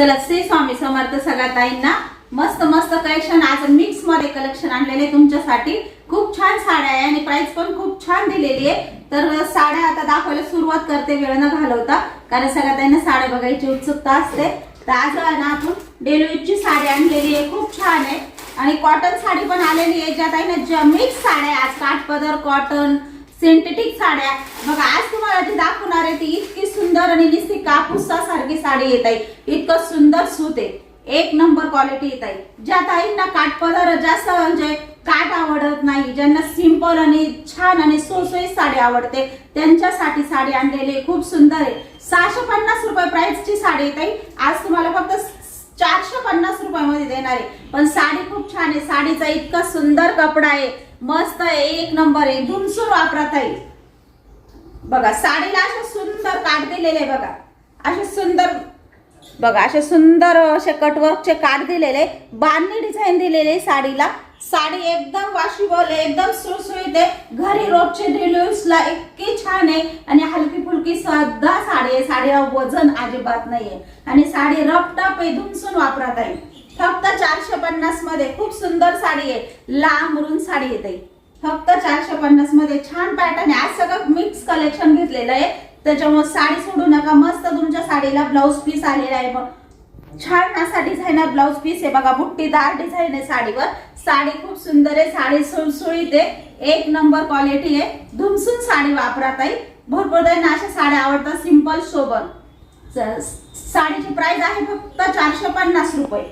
चला श्री स्वामी समर्थ सगळ्या ताईंना मस्त मस्त कलेक्शन आज मिक्स मध्ये कलेक्शन आणलेले तुमच्यासाठी। खूप छान साड्या आहे आणि प्राइस पण खूप छान दिलेली आहे। तर साड्या आता दाखवायला सुरुवात करते वेळ न घालवता, कारण सगळ्या ताईंना साड्या बघायची उत्सुकता असते। तर आज ना आपण डेली यूजची साडी आणलेली आहे, खूप छान आहे आणि कॉटन साडी पण आलेली आहे। ज्या ताईंना मिक्स साड्या आज काठपदर कॉटन सिंथेटिक साड्या बघा आज तुम्हाला जी दाखवणार आहे ती इतकी सुंदर आणि निस्ती कापूसासारखी साडी येत आहे। इतकं सुंदर सूत आहे, एक नंबर क्वालिटी येत आहे। ज्या ताईंना काठपदर जास्त म्हणजे काठ आवडत नाही, ज्यांना सिंपल आणि छान आणि सोसोईत साडी आवडते त्यांच्यासाठी साडी आणलेली खूप सुंदर आहे। 650 रुपये प्राइसची साडी येत आहे। आज तुम्हाला फक्त 450 रुपयामध्ये देणार आहे, पण साडी खूप छान आहे। साडीचा इतका सुंदर कपडा आहे, मस्त आहे, एक नंबर आहे, धुमसून वापरत आहे। बघा साडीला असे सुंदर काठ दिलेले बघा, असे सुंदर बघा असे सुंदर असे कटवर्कचे काठ दिलेले, बांधणी डिझाईन दिलेले साडीला। साडी एकदम वॉशेबल आहे, एकदम सुळसुळीत आहे, घरी रोजचे डेली यूजला इतकी छान आहे आणि हलकी फुलकी साधा साडी आहे। साडीला वजन अजिबात नाहीये आणि साडी रफटफ आहे, धुमसून वापरत आहे। फक्त 450 मध्ये खूप सुंदर साडी आहे, लांब रुंद साडी येते फक्त 450 मध्ये। छान पॅटर्न आहे, आज सगळं मिक्स कलेक्शन घेतलेलं आहे, त्याच्यामुळे साडी सोडू नका। मस्त तुमच्या साडीला ब्लाउज पीस आलेला आहे, छान असा डिझायनर ब्लाउज पीस आहे बघा, बुट्टीदार डिझाईन आहे साडीवर। साडी खूप सुंदर आहे, साडी सुळसुळीत आहे, एक नंबर क्वालिटी आहे, धुमसून साडी वापरत आहे। भरपूर जणांना अशा साड्या आवडतात सिंपल सोबत। साडीची प्राइस आहे फक्त 450 रुपये।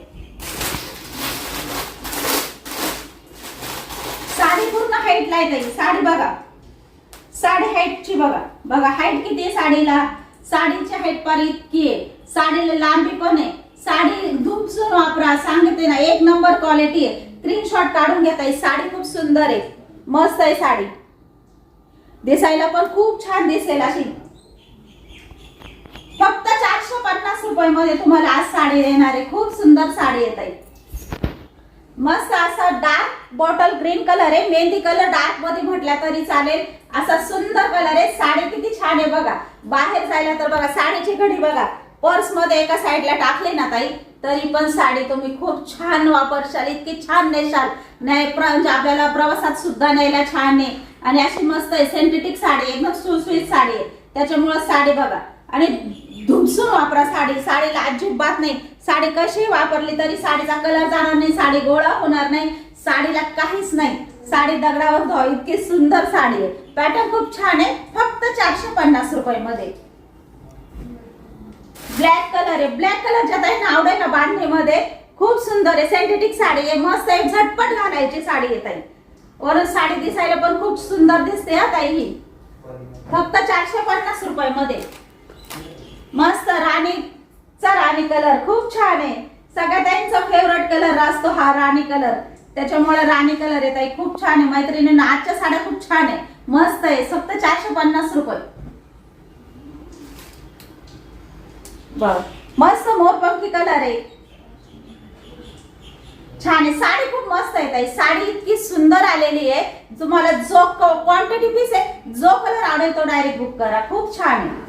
साडी पूर्ण हाईटला येते, साडी बघा साडी हाईटची बघा बघा हाईट किती आहे साडीला, साडीची हाईट पर इतकी आहे, साडीला लांबी पण आहे। साडी धुमसून वापरा, सांगते ना, एक नंबर क्वालिटी आहे। स्क्रीनशॉट काढून घेता येईल, साडी खूप सुंदर आहे, मस्त आहे साडी, दिसायला पण खूप छान दिसेल अशी। फक्त 450 रुपये मध्ये तुम्हाला आज साडी देणार आहे, खूप सुंदर साडी येत आहे। मस्त असा डार्क बॉटल ग्रीन कलर आहे, मेहंदी कलर डार्क मध्ये म्हटला तरी चालेल, असा सुंदर कलर आहे। साडी किती छान आहे बघा, बाहेर जायला तर बघा साडीची घडी बघा, पर्स मध्ये एका साईडला टाकले ना ताई तरी पण साडी तुम्ही खूप छान वापरशाल, इतकी छान नेशाल, नाही म्हणजे आपल्याला प्रवासात सुद्धा न्यायला छान आहे आणि अशी मस्त आहे सिंथेटिक साडी, एकदम सुसुईत साडी आहे, त्याच्यामुळे साडी बघा आणि धुमसून वापरा साडी, साडीला अजिबात नाही, साडी कशी वापरली तरी साडीचा कलर जाणार नाही, साडी गोळा होणार नाही, साडीला काहीच नाही, साडी दगडावर धुवा इतकी सुंदर साडी आहे। पॅटर्न खूप छान आहे, फक्त 450 रुपये मध्ये। ब्लॅक कलर आहे, ब्लॅक कलर ज्या ताईंना आवडेल ना बांधणीमध्ये खूप सुंदर आहे, सिंथेटिक साडी आहे, मस्त आहे, झटपट घालायची साडी आहे ताई। वरून साडी दिसायला पण खूप सुंदर दिसते हा ताई ही, फक्त 450 रुपये मध्ये। मस्त राणी कलर खूप छान आहे, सगळ्या ताईंचा फेवरेट कलर असतो हा राणी कलर, त्याच्यामुळे राणी कलर आहे ताई, खूप छान आहे मैत्रिणींना। आजच्या साड्या खूप छान आहे, मस्त आहे, फक्त 450 रुपये। बघ मस्त मोरपंखी कलर आहे, छान आहे, साडी खूप मस्त आहे ताई, साडी इतकी सुंदर आलेली आहे। तुम्हाला जो क्वांटिटी पीस आहे, जो कलर आवडेल तो डायरेक्ट बुक करा, खूप छान आहे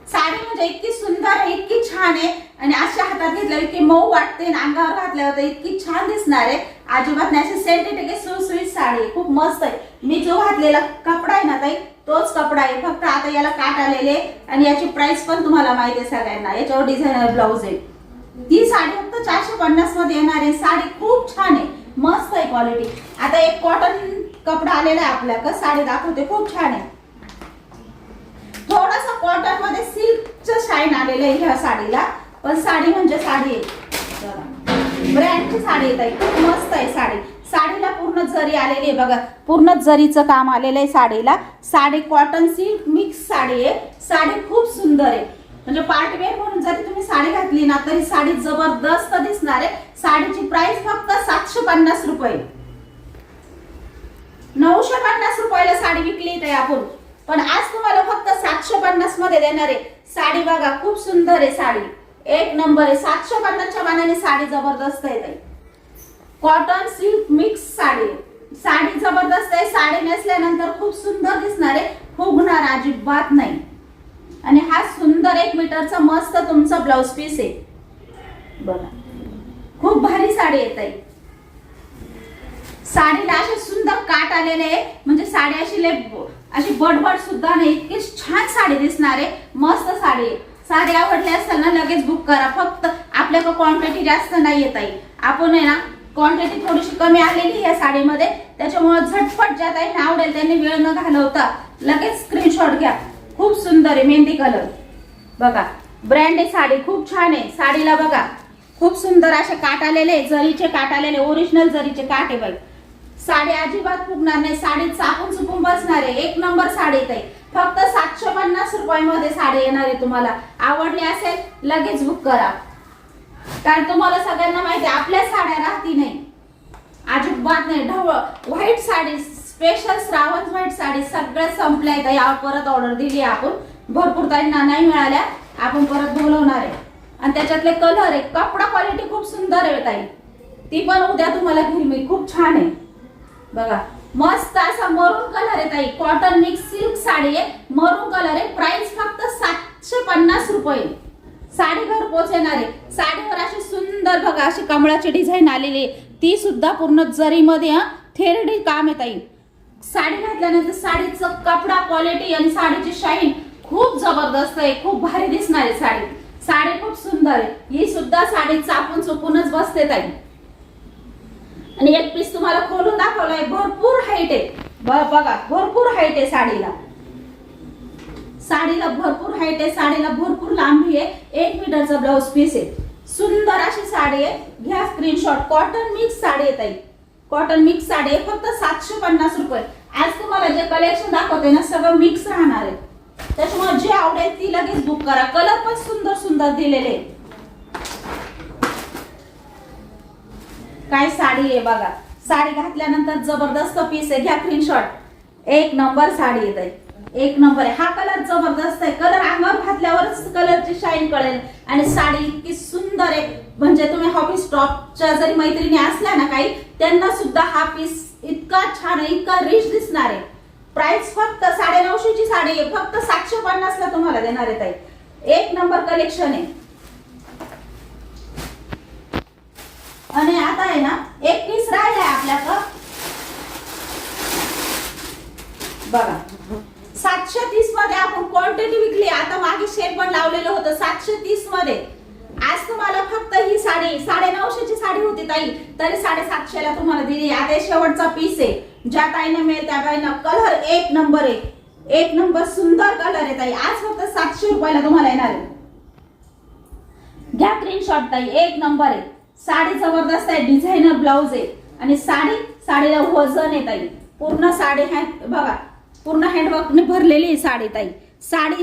साडी, म्हणजे इतकी सुंदर आहे, इतकी छान आहे आणि अशा हातात घेतल्यावर इतकी मऊ वाटते आणि अंगावर घातल्यावर तर इतकी छान दिसणार आहे, अजिबात नाही, अशी सिंथेटिक सुसुईत साडी खूप मस्त आहे। मी जो घातलेला कपडा आहे ना ताई तोच कपडा आहे, फक्त आता याला काट आलेले आणि याची प्राइस पण तुम्हाला माहिती आहे सगळ्यांना, याच्यावर डिझायनर ब्लाउज आहे। ती साडी फक्त 450 मध्ये येणार आहे, साडी खूप छान आहे, मस्त आहे क्वालिटी। आता एक कॉटन कपडा आलेला आहे आपल्याकडे, साडी दाखवते, खूप छान आहे, थोडासा कॉटन मध्ये सिल्कचं शाईन आलेलं आहे ह्या साडीला, पण साडी म्हणजे साडी आहे, ब्रँडची साडी आहे ताई, खूप मस्त आहे साडी। साडीला पूर्ण जरी आलेली आहे बघा, पूर्ण जरीचं काम आलेलं आहे साडीला। Sari cotton silk mix sari आहे, साडी खूप सुंदर आहे, म्हणजे पार्टीवेअर म्हणून जरी तुम्ही साडी घातली ना तरी साडी जबरदस्त दिसणार आहे। साडीची प्राइस फक्त 750 रुपये, 950 रुपयाला साडी विकली आहे आपण, पण आज तुम्हाला फक्त 750 मध्ये देणार आहे। साडी बघा खूप सुंदर आहे, साडी एक नंबर आहे, 750च्या मानाने साडी जबरदस्त आहे ताई, cotton silk mix sari, sari जबरदस्त आहे, साडी नेसल्यानंतर खूप सुंदर दिसणार आहे, फुगणार अजिबात नाही। आणि हा सुंदर 1 मीटरचा मस्त तुमचा ब्लाउज पीस आहे बघा. खूप भारी साडी येत आहे. साडीला असे सुंदर काट आलेले आहे, म्हणजे साडी अशी बडबड सुद्धा नाही, इतकी छान साडी दिसणार आहे. मस्त साडी आहे. साडी आवडली असेल ना लगेच बुक करा. फक्त आपल्याकडे क्वांटिटी जास्त नाही येत आहे. आपण आहे ना क्वांटिटी थोडीशी कमी आलेली या साडीमध्ये, त्याच्यामुळे झटपट ज्या ताईंना आवडेल त्यांनी वेळ न घालवता लगेच स्क्रीनशॉट घ्या. खूप सुंदर आहे मेहंदी कलर बघा. ब्रँडेड साडी खूप छान आहे. साडीला बघा खूप सुंदर असे काट आलेले, जरीचे काट आलेले, ओरिजिनल जरीचे काट आहे बघ. साडी अजिबात फुगणार नाही. साडी चापून चुपून बसणार आहे. 1 नंबर साडी येते. फक्त 750 रुपयामध्ये साडी येणार आहे. तुम्हाला आवडली असेल लगेच बुक करा. कारण तुम्हाला सगळ्यांना माहिती आहे आपल्या साड्या राहती नाही, अजिबात नाही. ढवळ white sari special Shravan white sari सगळ्या संपल्या आहेत. या परत ऑर्डर दिली आपण, भरपूर ताईंना नाही मिळाल्या, आपण परत बोलवणार आहे. आणि त्याच्यातले कलर आहे, कपडा क्वालिटी खूप सुंदर आहे ताई. ती पण उद्या तुम्हाला घेईल मी. खूप छान आहे बघा. मस्त असा मरून कलर आहे ताई. कॉटन मिक्स सिल्क साडी आहे, मरून कलर आहे. प्राइस फक्त 750 रुपये. साडी घर पोहोचणार आहे. साडीवर अशी सुंदर बघा अशी कमळाची डिझाईन आलेली आहे, ती सुद्धा पूर्ण जरीमध्ये थेरडी काम आहे ताई. साडी घातल्यानंतर साडीचं कपडा क्वालिटी आणि साडीची शाईन खूप जबरदस्त आहे. खूप भारी दिसणार आहे साडी. साडी खूप सुंदर आहे. ही सुद्धा साडी चापून चुपूनच बसते ताई. आणि एक पीस तुम्हाला खोलून दाखवलाय. भरपूर हाईट आहे बघा, भरपूर हाईट आहे साडीला. साडीला भरपूर हाईट आहे. साडीला भरपूर लांबी आहे. 1 मीटरचा ब्लाउज पीस आहे. सुंदर अशी साडी आहे. घ्या स्क्रीनशॉट. कॉटन मिक्स साडी आहे ताई. कॉटन मिक्स साडी आहे. फक्त 750 रुपये. आज तुम्हाला जे कलेक्शन दाखवते ना सगळं मिक्स राहणार आहे. त्याच्यामुळे जे आवडेल ती लगेच बुक करा. कलर पण सुंदर सुंदर दिलेले. काय साडी आहे बघा. साडी घातल्यानंतर जबरदस्त पीस आहे. घ्या स्क्रीनशॉट. 1 नंबर साडी येत आहे. 1 नंबर आहे. हा कलर जबरदस्त आहे. कलर अंगावर घातल्यावरच कलरची शाईन कळेल. आणि साडी इतकी सुंदर आहे, म्हणजे तुम्ही ऑफिस टॉपच्या जरी मैत्रिणी असल्या ना काही, त्यांना सुद्धा हा पीस इतका छान आहे, इतका रिच दिसणार आहे. प्राइस फक्त 950 ची साडी आहे. फक्त 750 ला तुम्हाला देणार आहे ताई. 1 नंबर कलेक्शन आहे. आणि आता आहे ना एक पीस राहिलाय आपल्याकडं बघा. 730 मध्ये आपण क्वांटिटी विकली. आता मागे सेल पण लावलेलं होतं 730 मध्ये. आज तुम्हाला फक्त ही साडी 950 ची साडी होती ताई, तरी 750 ला तुम्हाला दिली. आता शेवटचा पीस आहे. ज्या ताईने मिळेल त्या ताईंना. कलर 1 नंबर आहे. 1 नंबर सुंदर कलर आहे ताई. आज फक्त 700 रुपयाला तुम्हाला येणार आहे. घ्या स्क्रीनशॉट ताई. 1 नंबर आहे. साडी जबरदस्त आहे. डिझायनर ब्लाउज आहे. आणि साडीला वजन आहे ताई. पूर्ण साडी हँड बघा, पूर्ण हँडवर्कने भरलेली साडी ताई. साडी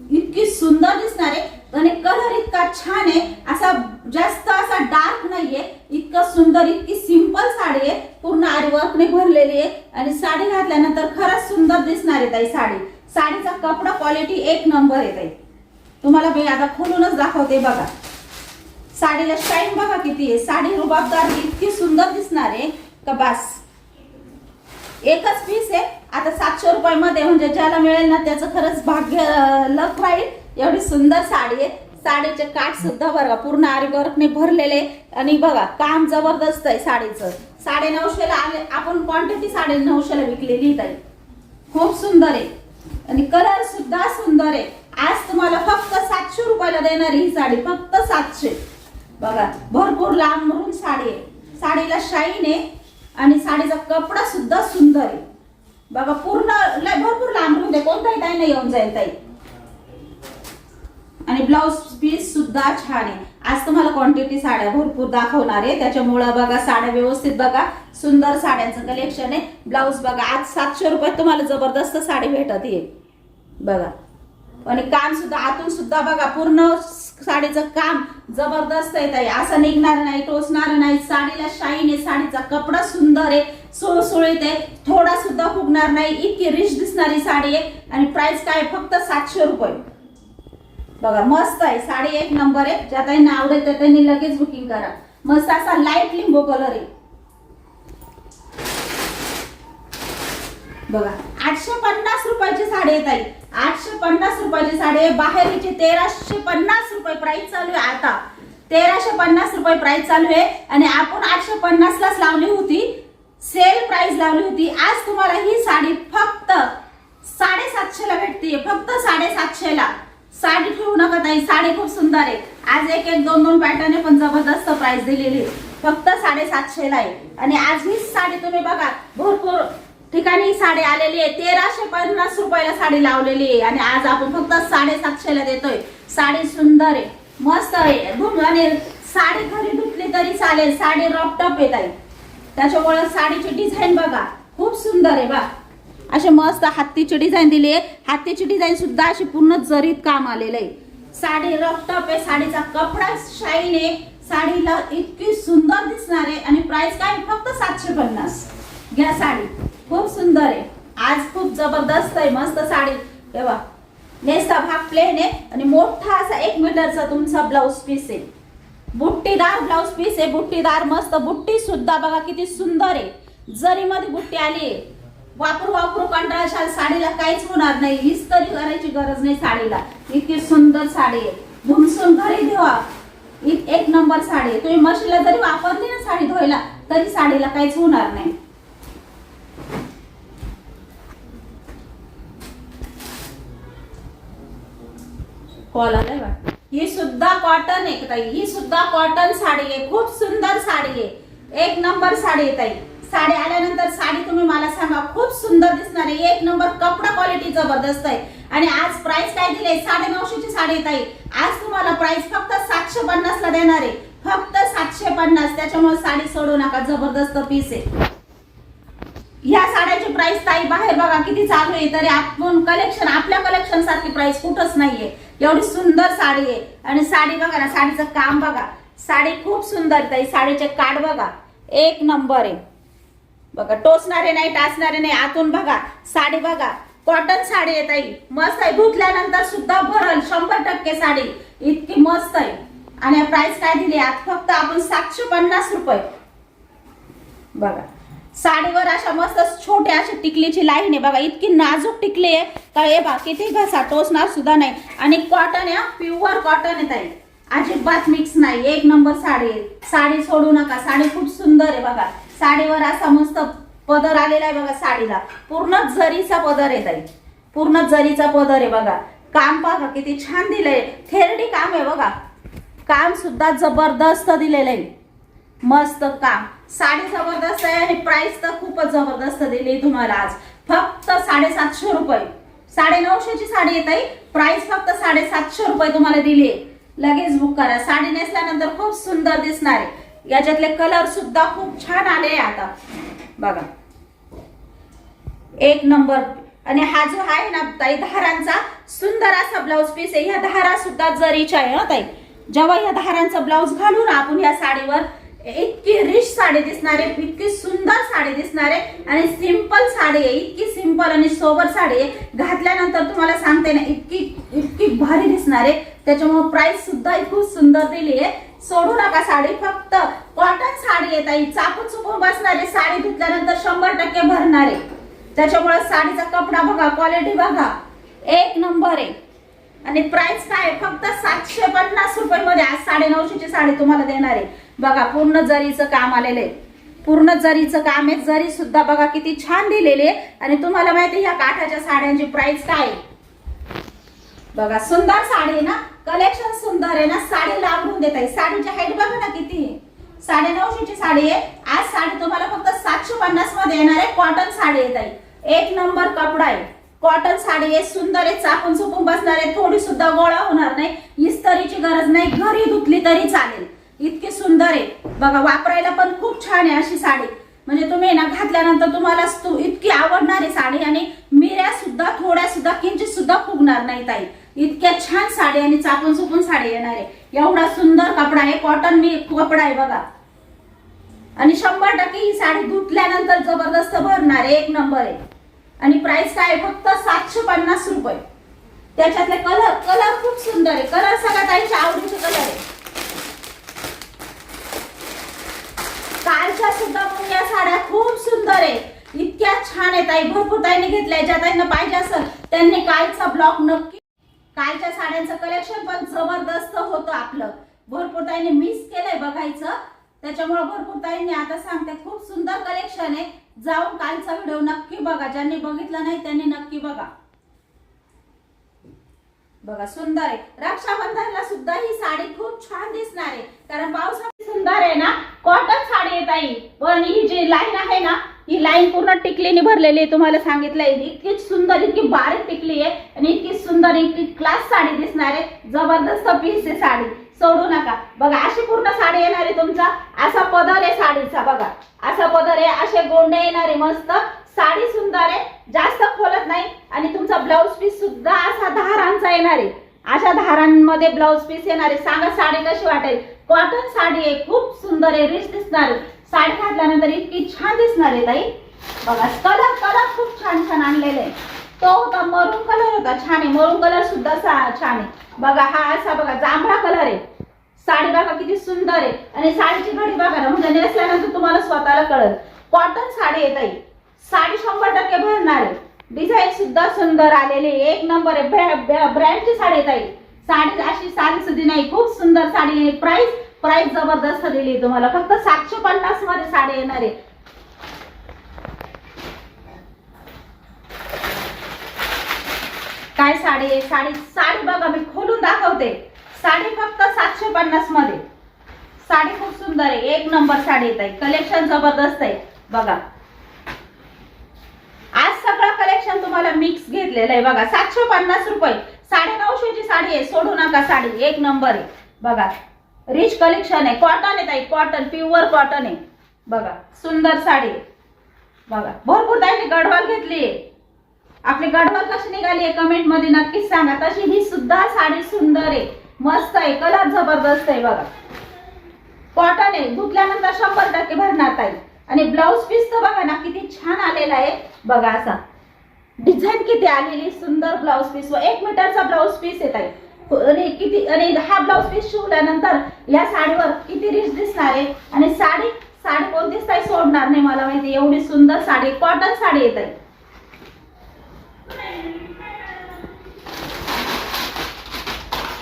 इतकी सुंदर दिसणार आहे. आणि कलर इतका छान आहे. असा जास्त असा डार्क नाहीये. इतकं सुंदर, इतकी सिंपल साडी आहे. पूर्ण आरीवर्कने भरलेली आहे. आणि साडी घातल्यानंतर खरंच सुंदर दिसणार आहे ताई साडी. साडीचा कपडा क्वालिटी 1 नंबर आहे ताई. तुम्हाला मी आता खोलूनच दाखवते बघा. साडीला शाईन बघा किती आहे. साडी रुबाबदार इतकी सुंदर दिसणार आहे का बस. एकच पीस आहे. आता 700 रुपयामध्ये, म्हणजे ज्याला मिळेल ना त्याचं खरंच भाग्य लक राहील. एवढी सुंदर साडी आहे. साडीचे काठ सुद्धा बघा पूर्ण आरीवर्कने भरलेले. आणि बघा काम जबरदस्त आहे साडीचं. 950 ला आले आपण. क्वांटिटी 950 ला विकलेली ताई. खूप सुंदर आहे. आणि कलर सुद्धा सुंदर आहे. आज तुम्हाला फक्त 700 रुपयाला देणार ही साडी. फक्त 700 बघा. भरपूर लांबरून साडी आहे. साडीला शाईन आहे. आणि साडीचा कपडा सुद्धा सुंदर आहे बघा. पूर्ण भरपूर लांबरून दे, कोणताही ताई नाही येऊन जाईल ताई. आणि ब्लाउज पीस सुद्धा छान आहे. आज तुम्हाला क्वांटिटी साड्या भरपूर दाखवणार आहे, त्याच्यामुळे बघा साड्या व्यवस्थित बघा. सुंदर साड्यांचं कलेक्शन आहे. ब्लाउज बघा. आज 700 रुपयात तुम्हाला जबरदस्त साडी भेटत आहे बघा. आणि काम सुद्धा आतून सुद्धा बघा पूर्ण साडीचं काम जबरदस्त आहे ताई. असं निघणार नाही, टोचणार नाही. साडीला शाईन आहे. साडीचा कपडा सुंदर आहे, सुळसुळीत आहे, थोडा सुद्धा फुगणार नाही. इतकी रिच दिसणारी साडी आहे. आणि प्राइस काय फक्त 700 रुपये बघा. मस्त आहे साडी. 1 नंबर आहे. ज्या ताईंना आवडेल त्या त्यांनी लगेच बुकिंग करा. मस्त असा लाईट लिंबू कलर आहे बघा 850 रुपयाची साडी आहे ताई, 850 रुपयाची साडी आहे. बाहेर हिची 1350 रुपये प्राइस चालू आहे. आता 1350 रुपये प्राइस चालू आहे आणि आपण 850 लाच लावली होती, सेल प्राइस लावली होती. आज तुम्हाला ही साडी फक्त 750 ला भेटते, फक्त 750 ला. साडी ठेवू नका ताई, साडी खूप सुंदर आहे. आज एक एक दोन दोन पॅटर्न आहे पण जबरदस्त प्राइस दिलेली आहे, फक्त 750 ला आहे. आणि आज ही साडी तुम्ही बघा भरपूर ठिकाणी साडी आलेली आहे. 1350 रुपयाला साडी लावलेली आहे आणि आज आपण फक्त 750 ला देतोय. साडी सुंदर आहे, मस्त आहे. आणि साडी घरी धुतली तरी चालेल, साडी रॉपटॉप येत आहे. त्याच्यामुळे साडीची डिझाईन बघा खूप सुंदर आहे बघा. असे मस्त हत्तीची डिझाईन दिली आहे. हत्तीची डिझाईन सुद्धा अशी पूर्ण जरीत काम आलेलं आहे. साडी रॉपटॉप आहे, साडीचा कपडा शाईन आहे, साडीला इतकी सुंदर दिसणार आहे. आणि प्राइस काय फक्त 750. घ्या साडी, खूप सुंदर आहे. आज खूप जबरदस्त आहे, मस्त साडी. तेव्हा नेसता भाग प्लेन आहे आणि मोठा असा 1 मीटरचा तुमचा ब्लाउज पीस आहे. बुट्टीदार ब्लाउज पीस आहे, बुट्टीदार मस्त. बुट्टी सुद्धा बघा किती सुंदर आहे, जरी मध्ये बुट्टी आली आहे. वापरू वापरू कंटाळशाल, साडीला काहीच होणार नाही, इस्त्री करायची गरज नाही साडीला. इतकी सुंदर साडी आहे, धुमसून घरी धुवा, एक नंबर साडी आहे. तुम्ही मशीनला जरी वापरली ना साडी धुवायला तरी साडीला काहीच होणार नाही. कॉल आलाय बा. ही सुद्धा कॉटन आहे ताई, ही सुद्धा कॉटन साडी आहे, खूप सुंदर साडी आहे, एक नंबर साडी आहे ताई. साडी आल्यानंतर साडी तुम्ही मला सांगा, खूप सुंदर दिसणार आहे, एक नंबर. कपडा क्वालिटी जबरदस्त आहे. आणि आज प्राइस काय दिले, 950 ची साडी ताई. आज तुम्हाला प्राइस फक्त 750 ला देणार आहे, फक्त 750. त्याच्यामुळे साडी सोडू नका, जबरदस्त पीस आहे. ह्या साड्याची प्राइस ताई बाहेर बघा किती चालू आहे, तरी आपण कलेक्शन, आपल्या कलेक्शन सारखी प्राइस कुठंच नाहीये. एवढी सुंदर साडी आहे. आणि साडी बघा ना, साडीचं काम बघा, साडी खूप सुंदर ताई. साडीचे काठ बघा, एक नंबर आहे बघा, टोचणारे नाही, टाचणारे नाही. आतून बघा, साडी बघा, कॉटन साडी आहे ताई, मस्त आहे. धुतल्यानंतर सुद्धा भरल 100% साडी, इतकी मस्त आहे. आणि प्राइस काय दिली आज फक्त आपण 750 रुपये. बघा साडीवर अशा मस्त छोट्या अशा टिकलीची लाईन आहे बघा, इतकी नाजूक टिकली आहे का हे बघा, किती घसा टोचणार सुद्धा नाही. आणि कॉटन आहे, प्युअर कॉटन आहे ताई, अजिबात मिक्स नाही, एक नंबर साडी आहे. साडी सोडू नका, साडी खूप सुंदर आहे बघा. साडीवर असा मस्त पदर आलेला आहे बघा, साडीला पूर्ण जरीचा पदर आहे ताई, पूर्ण जरीचा पदर आहे बघा. काम बघा किती छान दिलंय, थेरडी काम आहे बघा, काम सुद्धा जबरदस्त दिलेलं आहे, मस्त काम. साडी जबरदस्त आहे आणि प्राइस तर खूपच जबरदस्त दिली तुम्हाला आज, फक्त 750 रुपये. 950 ची साडी आहे ताई, प्राइस फक्त 750 रुपये तुम्हाला दिली आहे. लगेच बुक करा, साडी नेसल्यानंतर खूप सुंदर दिसणार आहे. याच्यातले कलर सुद्धा खूप छान आले आता बघा, एक नंबर. आणि हा जो आहे ना ताई धारांचा सुंदर असा ब्लाउज पीस आहे. ह्या धारा सुद्धा जरीच्या आहे ताई. जेव्हा ह्या धारांचा ब्लाउज घालू ना आपण ह्या साडीवर, इतकी रिच साडी दिसणार आहे, इतकी सुंदर साडी दिसणार आहे. आणि सिंपल साडी आहे, इतकी सिंपल आणि सोबर साडी आहे. घातल्यानंतर तुम्हाला सांगते ना, इतकी इतकी भारी दिसणार आहे. त्याच्यामुळे प्राइस सुद्धा खूप सुंदर दिली आहे. सोडू नका साडी, फक्त कॉटन साडी आहे ताई, चापून चुपून बसणार आहे. साडी धुतल्यानंतर 100% भरणार आहे. त्याच्यामुळे साडीचा कपडा बघा, क्वालिटी बघा, एक नंबर आहे. आणि प्राइस काय फक्त 750 रुपये मध्ये आज 950 ची साडी तुम्हाला देणार आहे बघा. पूर्ण जरीचं काम आलेलं आहे, पूर्ण जरीचं काम आहे. जरी सुद्धा बघा किती छान दिलेली आहे. आणि तुम्हाला माहिती ह्या काठाच्या साड्यांची प्राइस काय बघा. सुंदर साडी आहे ना, कलेक्शन सुंदर आहे ना, साडी लांबून देत आहे. साडीची हाईट बघा ना किती आहे, 950 ची साडी आहे. आज साडी तुम्हाला फक्त 750 मध्ये येणार आहे. कॉटन साडी आहे ताई, एक नंबर कपडा आहे, कॉटन साडी आहे, सुंदर आहे, चापून चुपून बसणार आहे, थोडी सुद्धा गोळा होणार नाही, इस्त्रीची गरज नाही, घरी धुतली तरी चालेल, इतकी सुंदर आहे बघा. वापरायला पण खूप छान आहे अशी साडी. म्हणजे तुम्ही ना घातल्यानंतर तुम्हाला इतकी आवडणार आहे साडी. आणि मिऱ्या सुद्धा थोड्या सुद्धा किंचित सुद्धा फुगणार नाही ताई, इतक्या छान साडी. आणि चापून चुपून साडी येणार आहे. एवढा सुंदर कपडा आहे, कॉटन मी कपडा आहे बघा. आणि 100% ही साडी धुतल्यानंतर जबरदस्त भरणार आहे, एक नंबर आहे. आणि प्राइस काय फक्त 750 रुपये. त्याच्यातले कलर खूप सुंदर आहे, कलर सगळ्या ताईच्या आवडीचे कलर आहे. कालच्या सुद्धा मुंग्या साड्या खूप सुंदर आहे, इतक्या छान आहे ताई, भरपूर ताईंनी घेतलाय. ज्या ताईंना पाहिजे असेल त्यांनी कालचा ब्लॉग नक्की, कालच्या साड्यांचं कलेक्शन पण जबरदस्त होतं आपलं. भरपूर ताईंनी मिस केलंय बघायचं, त्याच्यामुळे भरपूर ताईंनी आता सांगते खूप सुंदर कलेक्शन आहे. जाऊन कालचा व्हिडिओ नक्की बघा, ज्यांनी बघितला नाही त्यांनी नक्की बघा. बघा सुंदर आहे. रक्षाबंधनला सुद्धा ही साडी खूप छान दिसणार आहे, कारण पावसाळ्यात सुंदर आहे ना. कॉटन साडी आहे ताई, पण ही जी लाईन आहे ना, ही लाईन पूर्ण टिकलीने भरलेली आहे. तुम्हाला सांगितलंय इतकी सुंदर, इतकी बारीक टिकली आहे आणि इतकी सुंदर, इतकी क्लास साडी दिसणार आहे. जबरदस्त पीस आहे साडी, सोडू नका. बघा अशी पूर्ण साडी येणार आहे. तुमचा असा पदर आहे साडीचा, बघा असा पदर आहे, असे गोंडे येणार आहे. मस्त साडी सुंदर आहे, जास्त खोलत नाही. आणि तुमचा ब्लाउज पीस सुद्धा असा धारांचा येणार आहे. अशा धारांमध्ये ब्लाउज पीस येणार आहे. सांगा साडी कशी वाटेल. कॉटन साडी आहे, खूप सुंदर आहे, रिच दिसणार आहे. साडी घातल्यानंतर इतकी छान दिसणार आहे ताई. बघा कलर कलर खूप छान छान आणलेले आहे. तो होता मरून कलर होता, छान आहे. मरून कलर सुद्धा छान आहे. बघा हा असा बघा जांभळा कलर आहे. साडी बघा किती सुंदर आहे. आणि साडीची घडी बघा ना, म्हणजे नेसल्यानंतर तुम्हाला स्वतःला कळेल. कॉटन साडी आहे ताई, साडी 100% भरणार आहे. डिझाईन सुद्धा सुंदर आलेली, एक नंबर आहे. ब्रँडची साडी आहे ताई. साडी अशी साडी सुद्धा नाही, खूप सुंदर साडी आहे. प्राइस जबरदस्त दिली तुम्हाला. फक्त 750 मध्ये साडी येणार आहे. काय साडी आहे. साडी बघा मी खोलून दाखवते. साडी फक्त 750 मध्ये. साडी खूप सुंदर आहे, एक नंबर साडी येत आहे. कलेक्शन जबरदस्त आहे. बघा आज सगळं कलेक्शन तुम्हाला मिक्स घेतलेलं आहे. बघा 750 रुपये, 950 ची साडी आहे. सोडू नका साडी, एक नंबर आहे. बघा रिच कलेक्शन आहे. कॉटन आहे ताई, कॉटन, प्युअर कॉटन आहे. बघा सुंदर साडी आहे. बघा भरपूर ताईंनी गडवाल घेतली आहे. आपली गडवाल कशी निघाली आहे कमेंट मध्ये नक्कीच सांगा. तशी ही सुद्धा साडी सुंदर आहे, मस्त आहे, कलर जबरदस्त आहे. बघा कॉटन आहे, धुतल्यानंतर 100% भरणार ताई. आणि ब्लाउज पीस तर बघा ना किती छान आलेला आहे. बघा असा डिझाईन किती आलेली सुंदर ब्लाउज पीस. 1 मीटरचा ब्लाउज पीस आहे ताई. आणि किती, आणि हा ब्लाउज पीस शिवल्यानंतर या साडीवर किती रिच दिसणार आहे. आणि साडी कोणतीच ताई सोडणार नाही, मला माहिती. एवढी सुंदर साडी, कॉटन साडी येत आहे.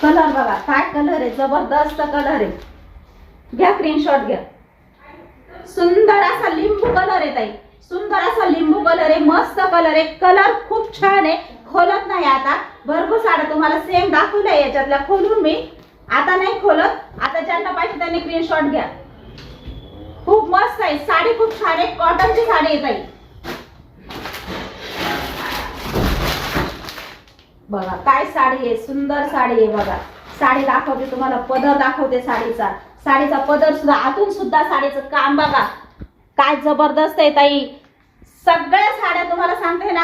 कलर बघा काय कलर आहे, जबरदस्त कलर आहे. घ्या स्क्रीनशॉट घ्या. सुंदर असा लिंबू कलर आहे ताई, सुंदर असा लिंबू कलर आहे, मस्त कलर आहे. कलर खूप छान आहे, खोलत नाही. आता भरपूर साड्या तुम्हाला सेम दाखवल्या याच्यातल्या खोलून मी आता नाही खोलत. आता ज्यांना पाहिजे त्यांनी स्क्रीनशॉट घ्या. खूप मस्त आहे साडी, खूप छान आहे. कॉटनची साडी आहे ताई. बघा काय साडी आहे, सुंदर साडी आहे. बघा साडी दाखवते तुम्हाला, पदर दाखवते साडीचा पदर सुद्धा, आतून सुद्धा साडीचं काम बघा काय जबरदस्त आहे ताई. सगळ्या साड्या तुम्हाला सांगते ना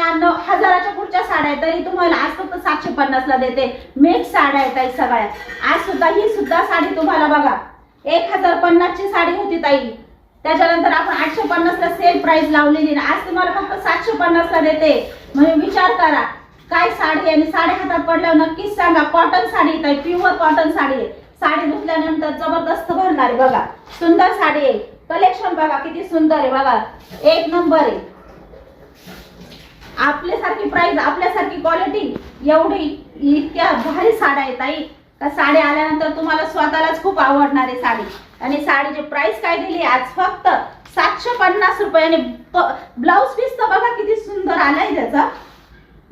1000च्या पुढच्या साड्या आहे, तरी तुम्हाला आज फक्त 750 ला देते. मिक्स साड्या आहेत ताई सगळ्या. आज सुद्धा ही सुद्धा साडी तुम्हाला बघा 1050 ची साडी होती ताई. त्याच्यानंतर आपण 850 ला सेल प्राइस लावलेली ना, आज तुम्हाला फक्त 750 ला देते. म्हणजे विचार करा काय साडी. आणि साडी हातात पडल्यावर नक्कीच सांगा. कॉटन साडी आहे, प्युअर कॉटन साडी आहे. साडी धुतल्यानंतर जबरदस्त भरणार आहे. बघा सुंदर साडी आहे. कलेक्शन बघा किती सुंदर आहे. बघा एक नंबर आहे. आपल्यासारखी प्राइस, आपल्यासारखी क्वालिटी, एवढी इतक्या भारी साड्या आहेत ताई. का साडी आल्यानंतर तुम्हाला स्वतःलाच खूप आवडणार आहे साडी. आणि साडीची प्राइस काय दिली आज फक्त 750 रुपये. आणि ब्लाउज पीस तर बघा किती सुंदर आलाय. त्याचा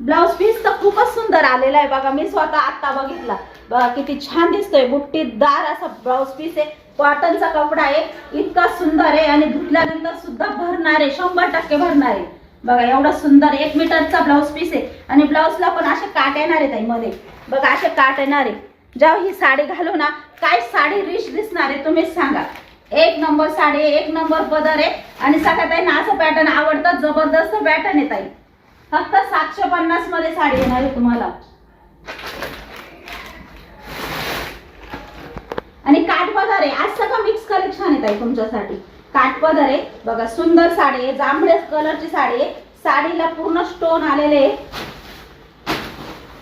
ब्लाउज पीस तर खूपच सुंदर आलेला आहे. बघा मी स्वतः आता बघितला. बघा किती छान दिसतोय. बुट्टीदार असा ब्लाउज पीस आहे. कॉटनचा कपडा आहे, इतका सुंदर आहे. आणि धुतल्यानंतर सुद्धा भरणार आहे, 100% भरणार आहे. बघा एवढा सुंदर 1 मीटरचा ब्लाउज पीस आहे. आणि ब्लाउजला पण असे काट येणार आहे ताई मध्ये. बघा असे काट येणार आहे. जेव्हा ही साडी घालू ना, काय साडी रिच दिसणार आहे तुम्हीच सांगा. एक नंबर साडी, एक नंबर पदर आहे. आणि सगळ्या ताईंना असं पॅटर्न आवडतं, जबरदस्त पॅटर्न आहे ताई. फक्त 750 मध्ये साडी येणार आहे तुम्हाला. आणि काठपदर आहे. आज सगळं मिक्स कलेक्शन आहे ताई तुमच्यासाठी. काठपदर आहे. बघा सुंदर साडी आहे, जांभळ्या कलरची साडी आहे. साडीला पूर्ण स्टोन आलेले आहे.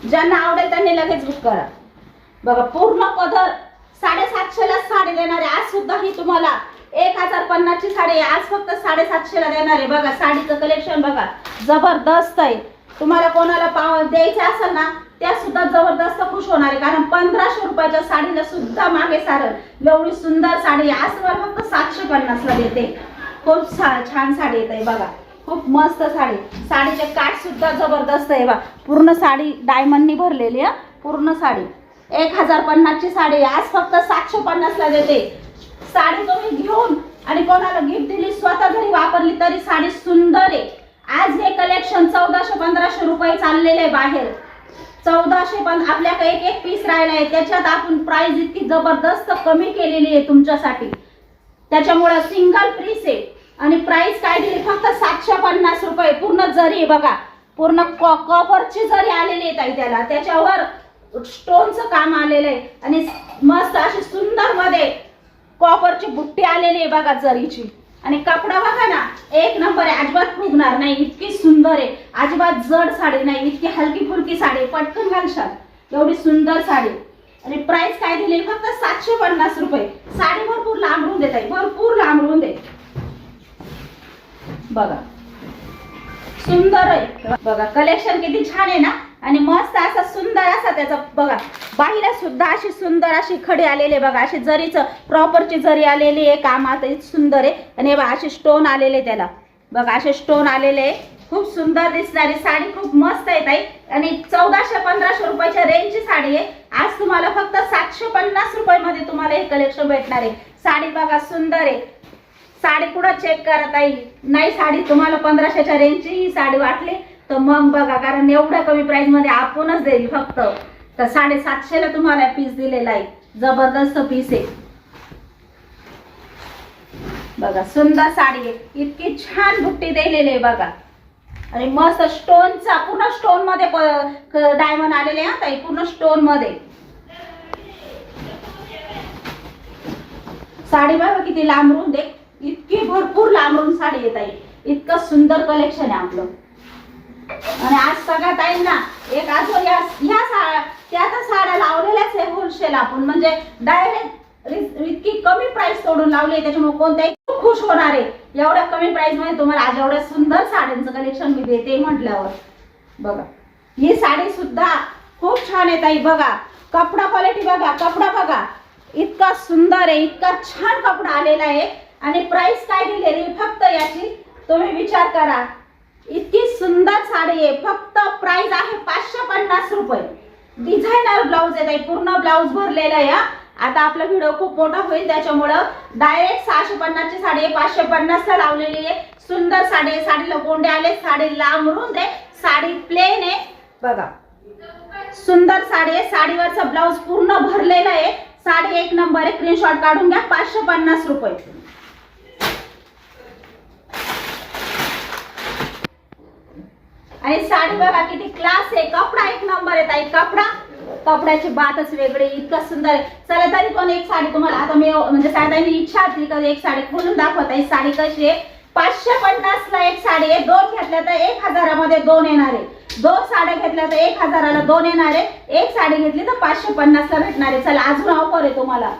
ज्यांना आवडेल त्यांनी लगेच बुक करा. बघा पूर्ण पदर 750 ला साडी देणार आहे. आज सुद्धा ही तुम्हाला 1050 ची साडी आज फक्त 750 ला देणार आहे बघा. साडीचं कलेक्शन बघा जबरदस्त आहे. तुम्हाला कोणाला द्यायचं असेल ना त्या सुद्धा जबरदस्त खुश होणार आहे, कारण 1500 रुपयाच्या साडीला सुद्धा मागे सारल एवढी सुंदर साडी आज तुम्हाला फक्त 750 ला देते. खूप छान साडी येत आहे बघा, खूप मस्त साडी. साडीचे काठ सुद्धा जबरदस्त आहे बघा. पूर्ण साडी डायमंडनी भरलेली आहे. पूर्ण साडी 1050 ची साडी आज फक्त 750 ला देते. साडी तुम्ही घेऊन आणि कोणाला गिफ्ट दिली स्वतः घरी वापरली तरी साडी सुंदर आहे. आज हे कलेक्शन 1400-1500 रुपये चाललेले आहे बाहेर. 1400 पण आपल्याकडे एक पीस राहिला आहे, त्याच्यात आपण प्राइस इतकी जबरदस्त कमी केलेली आहे तुमच्यासाठी. त्याच्यामुळे सिंगल पीस आहे आणि प्राइस काय दिली फक्त 750 रुपये. पूर्ण जरी बघा, पूर्ण कॉपरची जरी आलेली आहे त्याला, त्याच्यावर स्टोनचं काम आलेलं आहे आणि मस्त अशी सुंदर मध्ये कॉपरची बुट्टी आलेली आहे बघा जरीची. आणि कपडा बघा ना एक नंबर आहे, अजिबात फुगणार नाही, इतकी सुंदर आहे. अजिबात जड साडी नाही, इतकी हलकी फुलकी साडी, पटकन घालशाल एवढी सुंदर साडी. आणि प्राइस काय दिली फक्त 750 रुपये. साडी भरपूर लांबरून देत आहे, भरपूर लांबरून दे बघा. सुंदर आहे बघा, कलेक्शन किती छान आहे ना. आणि मस्त असा सुंदर असा त्याचा बघा बाहीला सुद्धा अशी सुंदर अशी खडी आलेली बघा. अशी जरीचं प्रॉपरची जरी आलेली आहे, कामात सुंदर आहे. आणि बघा असे स्टोन आलेले त्याला बघा, असे स्टोन आलेले. खूप सुंदर दिसणारी साडी, खूप मस्त आहे ताई. आणि 1400-1500 रुपयाच्या रेंजची साडी आहे. आज तुम्हाला फक्त 750 रुपये मध्ये तुम्हाला हे कलेक्शन भेटणार आहे. साडी बघा सुंदर आहे. साडी कुठं चेक करत आहे नाही, साडी तुम्हाला 1500च्या रेंजची ही साडी वाटली तर मग बघा, कारण एवढ्या कमी प्राइस मध्ये आपणच देईल फक्त. तर 750 ला तुम्हाला पीस दिलेला आहे. जबरदस्त पीस आहे बघा. सुंदर साडी आहे, इतकी छान बुट्टी दिलेली आहे बघा. आणि मस्त स्टोनचा पूर्ण स्टोन मध्ये डायमंड आलेले हा ताई, पूर्ण स्टोन मध्ये. साडी बघा किती लांबरून दे, इतकी भरपूर लांबरून साडी येत आहे. इतकं सुंदर कलेक्शन आहे आपलं. आणि आज सगळ्या ताईंना एक अजून त्या साड्या लावलेल्याच आहे होलसेल आपण, म्हणजे डायरेक्ट इतकी कमी प्राइस सोडून लावली, त्याच्यामुळे कोणत्याही खूप खुश होणार आहे. एवढ्या कमी प्राइस मध्ये तुम्हाला आज एवढ्या सुंदर साड्यांचं कलेक्शन मी देते म्हटल्यावर बघा. ही साडी सुद्धा खूप छान आहे ताई बघा. कपडा क्वालिटी बघा, कपडा बघा इतका सुंदर आहे, इतका छान कपडा आलेला आहे. आणि प्राइस काय दिलेली फक्त याची तुम्ही विचार करा, इतकी सुंदर साडी आहे. फक्त प्राइस आहे 550 रुपये. डिझायनर ब्लाउज आहे, पूर्ण ब्लाउज भरलेला आहे. आता आपला व्हिडिओ खूप मोठा होईल त्याच्यामुळं डायरेक्ट 650 ची साडी 550 ला लावलेली आहे. सुंदर साडी आहे, साडीला गोंडे आले, साडी लांबरून दे, साडी प्लेन आहे बघा. सुंदर साडी आहे, साडीवरचा ब्लाउज पूर्ण भरलेला आहे. साडी एक नंबर आहे, स्क्रीनशॉट काढून घ्या. 550 रुपये. आणि साडी बघा किती क्लास आहे, कपडा एक नंबर आहे ताई. कपड्याची बातच वेगळी, इतकं सुंदर आहे. चला तरी पण एक साडी तुम्हाला आता मी म्हणजे साड्यांनी इच्छा होती का एक साडी खोलून दाखवत आहे. साडी कशी आहे 550 ला एक साडी आहे. 2 घेतल्या तर 1000 मध्ये 2 येणार आहे. 2 साड्या घेतल्या तर 1000 ला 2 येणार आहे. एक साडी घेतली तर 550 ला भेटणार आहे. चला अजून ऑफर आहे तुम्हाला.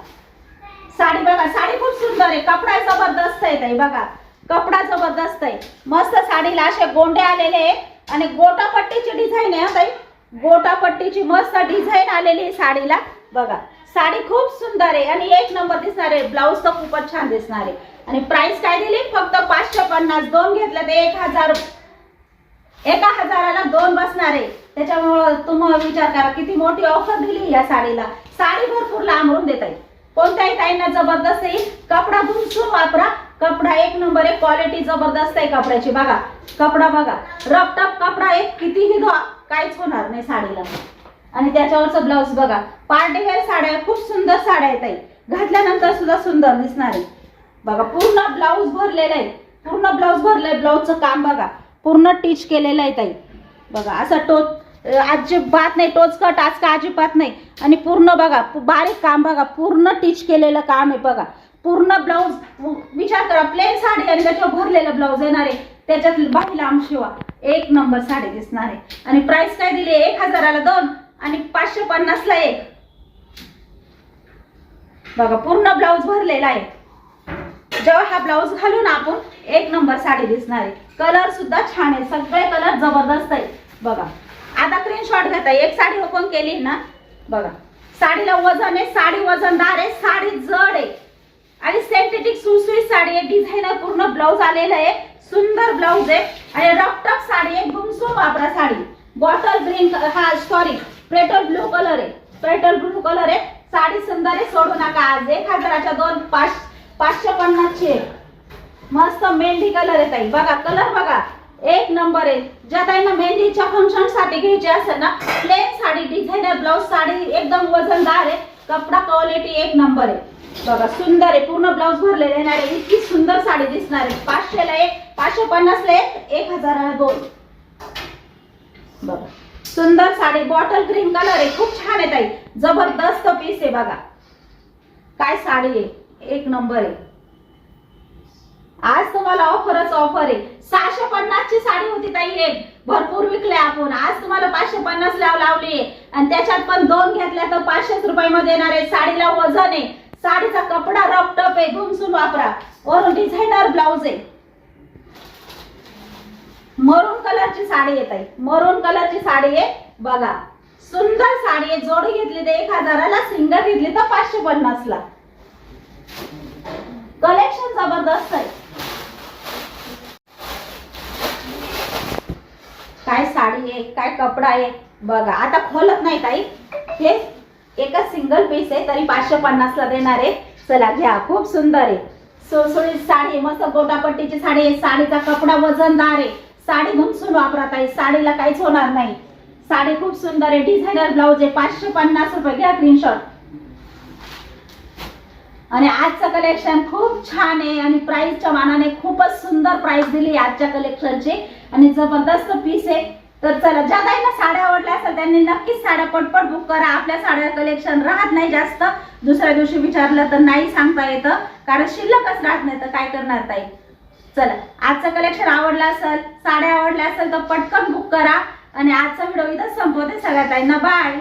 साडी बघा, साडी खूप सुंदर आहे, कपडा जबरदस्त आहे ताई बघा. कपडा जबरदस्त आहे, मस्त. साडीला असे गोंडे आलेले आहे आणि गोटापट्टीची डिझाईन आहे ताई. गोटापट्टीची मस्त डिझाईन आलेली आहे साडीला बघा. साडी खूप सुंदर आहे आणि एक नंबर दिसणार आहे. ब्लाउज तर खूपच छान दिसणार आहे. आणि प्राइस काय दिली फक्त 550. 2 घेतलं तर 1000. 1000ला 2 बसणार आहे. त्याच्यामुळे तुम्ही विचार करा किती मोठी ऑफर दिली या साडीला. साडी भरपूर लांबरून देत आहे. कोणत्याही ताईंना जबरदस्त आहे. कपडा धुसून वापरा, कपडा एक नंबर आहे. क्वालिटी जबरदस्त आहे कपड्याची बघा. कपडा बघा, रफटफ कपडा आहे, कितीही धुवा काहीच होणार नाही साडीला. आणि त्याच्यावरचं ब्लाउज बघा. पार्टी वेअर साड्या, खूप सुंदर साड्या आहेत ताई. घातल्यानंतर सुद्धा सुंदर दिसणार आहे बघा. पूर्ण ब्लाउज भरलेला आहे, पूर्ण ब्लाउज भरलाय. ब्लाउजचं काम बघा, पूर्ण टिच केलेलं आहे ताई बघा. असं टोच अजिबात नाही, टोचका टाचका अजिबात नाही. आणि पूर्ण बघा बारीक काम बघा, पूर्ण टिच केलेलं काम आहे बघा. पूर्ण ब्लाउज विचार करा, प्लेन साडी आणि त्याच्यावर भरलेलं ब्लाउज येणार आहे. त्याच्यात बाही लांब शिवा, एक नंबर साडी दिसणार आहे. आणि प्राइस काय दिली 1000ला 2 आणि 550 ला 1 बघा. पूर्ण ब्लाउज भरलेला आहे. जेव्हा हा ब्लाऊज घालून आपण एक नंबर साडी दिसणार आहे. कलर सुद्धा छान आहे, सगळे कलर जबरदस्त आहे बघा. आता स्क्रीनशॉट घेता. एक साडी ओपन केली ना बघा, साडीला वजन आहे, साडी वजनदार आहे, साडी जड आहे आणि सिंथेटिक सुसुईत साडी आहे. डिझायनर पूर्ण ब्लाऊज आलेला आहे, सुंदर ब्लाऊज आहे आणि रफटफ साडी आहे. घुमसून वापरा साडी. बॉटल ग्रीन, हा सॉरी पेट्रोल ब्लू कलर आहे, पेट्रोल ब्लू कलर आहे. साडी सुंदर आहे, सोडू नका. आज 1000च्या 2 550चे मस्त मेहंदी कलर आहे ताई. बघा कलर बघा, एक नंबर आहे. ज्या ताईंना मेहंदीच्या फंक्शन साठी घ्यायची असेल ना, plain sari designer blouse sari एकदम वजनदार आहे, कपडा क्वालिटी एक नंबर आहे. बघा सुंदर आहे, पूर्ण ब्लाऊज भरलेले येणार आहे. इतकी सुंदर साडी दिसणार आहे. 500 ला एक, 550 ला एक, 1000 ला 2. बघा सुंदर साडी, बॉटल ग्रीन कलर आहे, खूप छान आहे ताई. जबरदस्त पीस आहे बघा, काय साडी आहे, एक नंबर आहे. आज तुम्हाला ऑफरच ऑफर आहे. 650 ची साडी होती ताई, एक भरपूर विकले आपण. आज तुम्हाला 550 लावली आणि त्याच्यात पण 2 घेतल्या तर 500 रुपयामध्ये येणार आहे. साडीला वजन आहे, साडीचा कपडा रफटफ आहे, घुमसून वापरा. वरून डिझायनर ब्लाऊज आहे. मरून कलरची साडी आहे ताई, मरून कलरची साडी आहे बघा, सुंदर साडी आहे. जोडी घेतली तर 1000 ला, सिंगल घेतली तर 550 ला. कलेक्शन जबरदस्त आहे. काय साडी आहे, काय कपडा आहे बघा. आता खोलत नाही ताई, हे एकच सिंगल पीस आहे तरी 550 ला देणार आहे. चला घ्या, खूप सुंदर आहे. सुळसुळीत साडी, मस्त गोटापट्टीची साडी आहे. साडीचा कपडा वजनदार आहे, साडी घुमसून वापरा ताई, साडीला काहीच होणार नाही. साडी खूप सुंदर आहे, डिझायनर ब्लाऊज आहे. 550 रुपये घ्या स्क्रीनशॉट. आणि आजचं कलेक्शन खूप छान आहे आणि प्राइसच्या मानाने खूपच सुंदर प्राइस दिली आजच्या कलेक्शनची आणि जबरदस्त पीस आहे. तर चला, ज्या ताईंना साड्या आवडल्या असेल त्यांनी नक्कीच साड्या पटपट बुक करा. आपल्या साड्या कलेक्शन राहत नाही जास्त, दुसऱ्या दिवशी विचारलं तर नाही सांगता येतं, कारण शिल्लकच राहत नाही. तर काय करणार ताई. चला, आजचं कलेक्शन आवडलं असेल, साड्या आवडल्या असेल तर पटकन बुक करा आणि आजचा व्हिडिओ इथंच संपवते. सगळ्या ताईंना बाय.